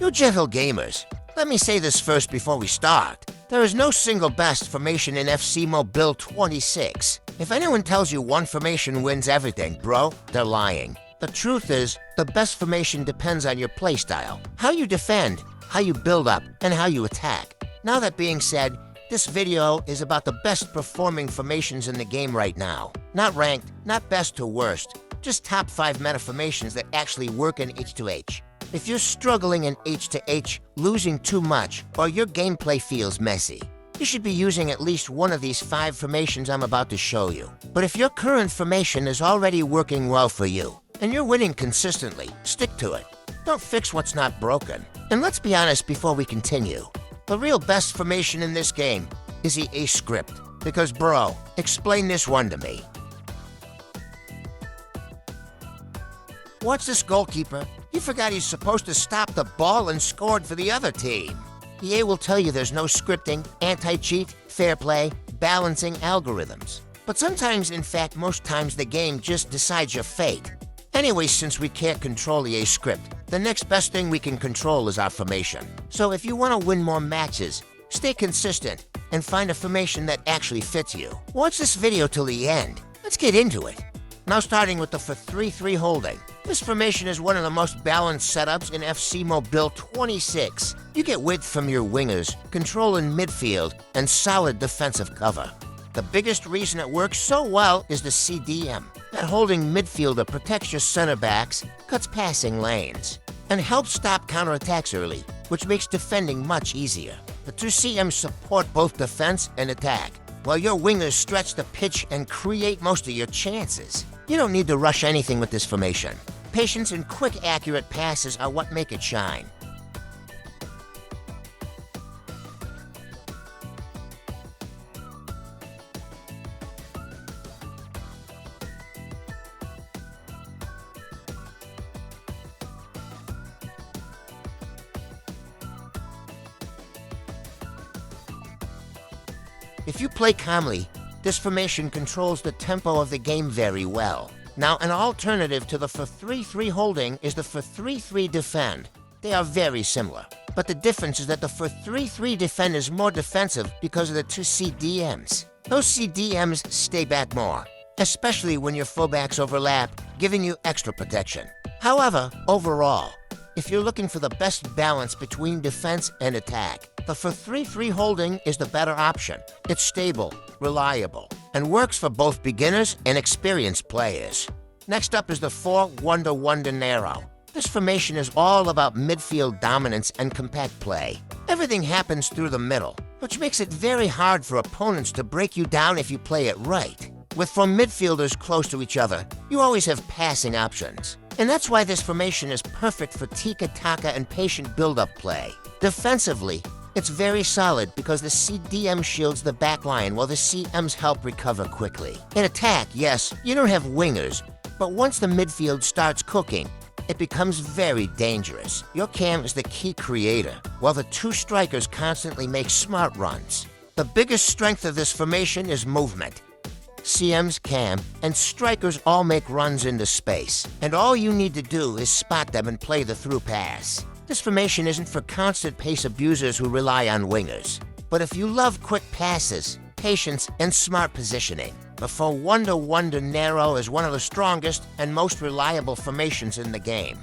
You gentle gamers, let me say this first before we start. There is no single best formation in FC Mobile 26. If anyone tells you one formation wins everything, bro, they're lying. The truth is, the best formation depends on your playstyle, how you defend, how you build up, and how you attack. Now that being said, this video is about the best performing formations in the game right now. Not ranked, not best to worst, just top 5 meta formations that actually work in H2H. If you're struggling in H2H, losing too much, or your gameplay feels messy, you should be using at least one of these 5 formations I'm about to show you. But if your current formation is already working well for you, and you're winning consistently, stick to it. Don't fix what's not broken. And let's be honest before we continue. The real best formation in this game is the A script. Because bro, explain this one to me. Watch this goalkeeper. He forgot he's supposed to stop the ball and scored for the other team. The A will tell you there's no scripting, anti-cheat, fair play, balancing algorithms. But sometimes, in fact, most times the game just decides your fate. Anyway, since we can't control the A script, the next best thing we can control is our formation. So if you want to win more matches, stay consistent and find a formation that actually fits you. Watch this video till the end. Let's get into it. Now starting with the 4-3-3 holding. This formation is one of the most balanced setups in FC Mobile 26. You get width from your wingers, control in midfield, and solid defensive cover. The biggest reason it works so well is the CDM. That holding midfielder protects your center backs, cuts passing lanes, and helps stop counterattacks early, which makes defending much easier. The 2 CMs support both defense and attack, while your wingers stretch the pitch and create most of your chances. You don't need to rush anything with this formation. Patience and quick, accurate passes are what make it shine. If you play calmly, this formation controls the tempo of the game very well. Now, an alternative to the 4-3-3 holding is the 4-3-3 defend. They are very similar, but the difference is that the 4-3-3 defend is more defensive because of the 2 CDMs. Those CDMs stay back more, especially when your fullbacks overlap, giving you extra protection. However, overall, if you're looking for the best balance between defense and attack, the 4-3-3 holding is the better option. It's stable, reliable, and works for both beginners and experienced players. Next up is the 4-1-1 narrow. This formation is all about midfield dominance and compact play. Everything happens through the middle, which makes it very hard for opponents to break you down if you play it right. With 4 midfielders close to each other, you always have passing options. And that's why this formation is perfect for tiki-taka and patient build-up play. Defensively, it's very solid because the CDM shields the backline while the CMs help recover quickly. In attack, yes, you don't have wingers, but once the midfield starts cooking, it becomes very dangerous. Your cam is the key creator, while the 2 strikers constantly make smart runs. The biggest strength of this formation is movement. CMs, cam, and strikers all make runs into space, and all you need to do is spot them and play the through pass. This formation isn't for constant pace abusers who rely on wingers. But if you love quick passes, patience, and smart positioning, the 4-1-1 narrow is one of the strongest and most reliable formations in the game.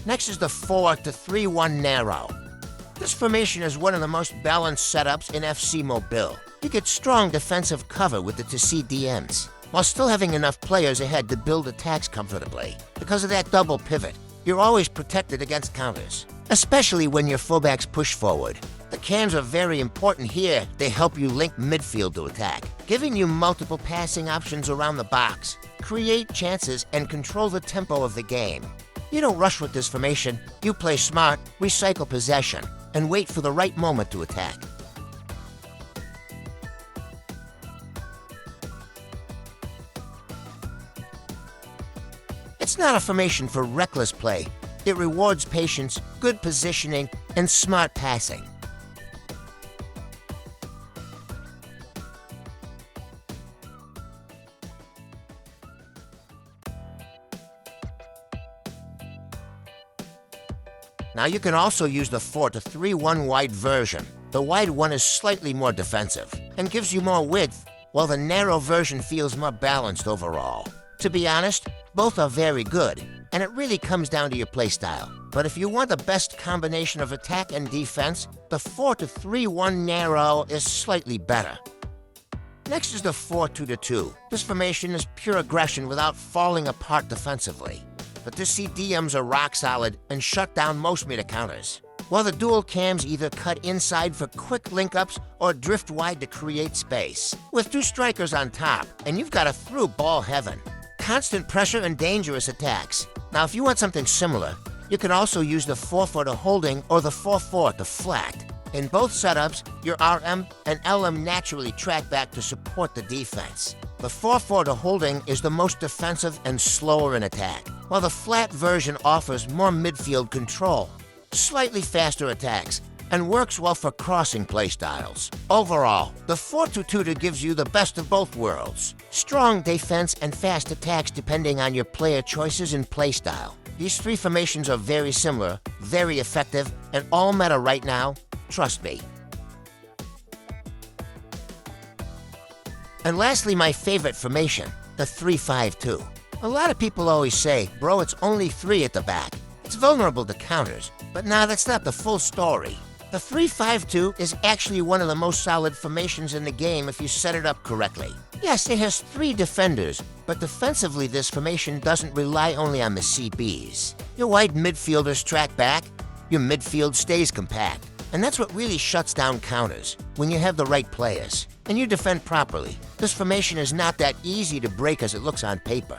Next is the 4-3-1 narrow. This formation is one of the most balanced setups in FC Mobile. You get strong defensive cover with the 2 CDMs, while still having enough players ahead to build attacks comfortably. Because of that double pivot, you're always protected against counters, especially when your fullbacks push forward. The cams are very important here. They help you link midfield to attack, giving you multiple passing options around the box, create chances, and control the tempo of the game. You don't rush with this formation. You play smart, recycle possession, and wait for the right moment to attack. It's not a formation for reckless play. It rewards patience, good positioning, and smart passing. Now you can also use the 4-3-1 wide version. The wide one is slightly more defensive and gives you more width, while the narrow version feels more balanced overall. To be honest, both are very good, and it really comes down to your playstyle. But if you want the best combination of attack and defense, the 4-3-1 narrow is slightly better. Next is the 4-2-2. This formation is pure aggression without falling apart defensively. But this CDMs are rock solid and shut down most meter counters. While the dual cams either cut inside for quick link-ups or drift wide to create space. With two strikers on top, and you've got a through ball heaven. Constant pressure and dangerous attacks. Now if you want something similar, you can also use the 4-4 to holding or the 4-4 to flat. In both setups, your RM and LM naturally track back to support the defense. The 4-4 to holding is the most defensive and slower in attack, while the flat version offers more midfield control, slightly faster attacks, and works well for crossing playstyles. Overall, the 4-2-2 gives you the best of both worlds. Strong defense and fast attacks depending on your player choices and playstyle. These three formations are very similar, very effective, and all meta right now. Trust me. And lastly, my favorite formation, the 3-5-2. A lot of people always say, bro, it's only 3 at the back. It's vulnerable to counters, but nah, that's not the full story. The 3-5-2 is actually one of the most solid formations in the game if you set it up correctly. Yes, it has 3 defenders, but defensively this formation doesn't rely only on the CBs. Your wide midfielders track back, your midfield stays compact. And that's what really shuts down counters, when you have the right players, and you defend properly. This formation is not that easy to break as it looks on paper.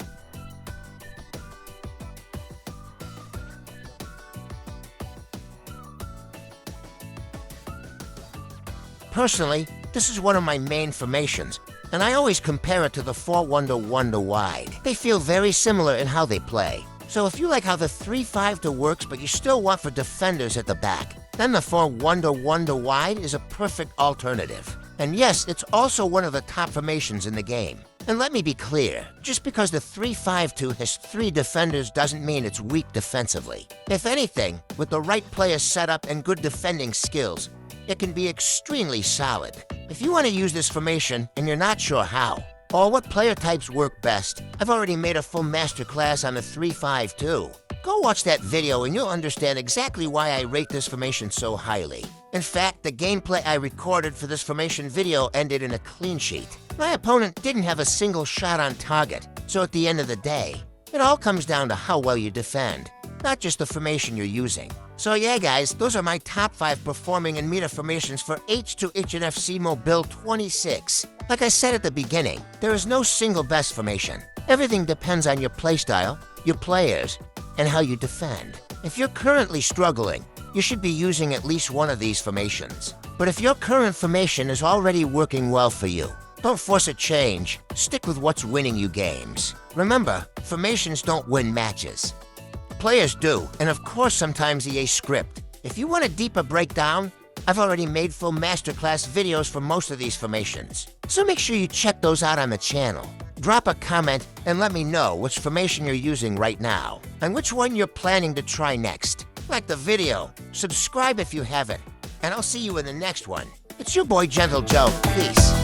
Personally, this is one of my main formations, and I always compare it to the 4-1-1 wide. They feel very similar in how they play. So if you like how the 3-5 works but you still want for defenders at the back, then the 4-1-1 wide is a perfect alternative. And yes, it's also one of the top formations in the game. And let me be clear, just because the 3-5-2 has 3 defenders doesn't mean it's weak defensively. If anything, with the right player setup and good defending skills, it can be extremely solid. If you want to use this formation and you're not sure how, or what player types work best, I've already made a full masterclass on the 3-5-2. Go watch that video and you'll understand exactly why I rate this formation so highly. In fact, the gameplay I recorded for this formation video ended in a clean sheet. My opponent didn't have a single shot on target, so at the end of the day, it all comes down to how well you defend, not just the formation you're using. So yeah guys, those are my top 5 performing and meta formations for H2H and FC Mobile 26. Like I said at the beginning, there is no single best formation. Everything depends on your playstyle, your players, and how you defend. If you're currently struggling, you should be using at least one of these formations. But if your current formation is already working well for you, don't force a change. Stick with what's winning you games. Remember, formations don't win matches. Players do, and of course sometimes EA script. If you want a deeper breakdown, I've already made full masterclass videos for most of these formations. So make sure you check those out on the channel. Drop a comment and let me know which formation you're using right now, and which one you're planning to try next. Like the video, subscribe if you haven't, and I'll see you in the next one. It's your boy Gentle Joe. Peace.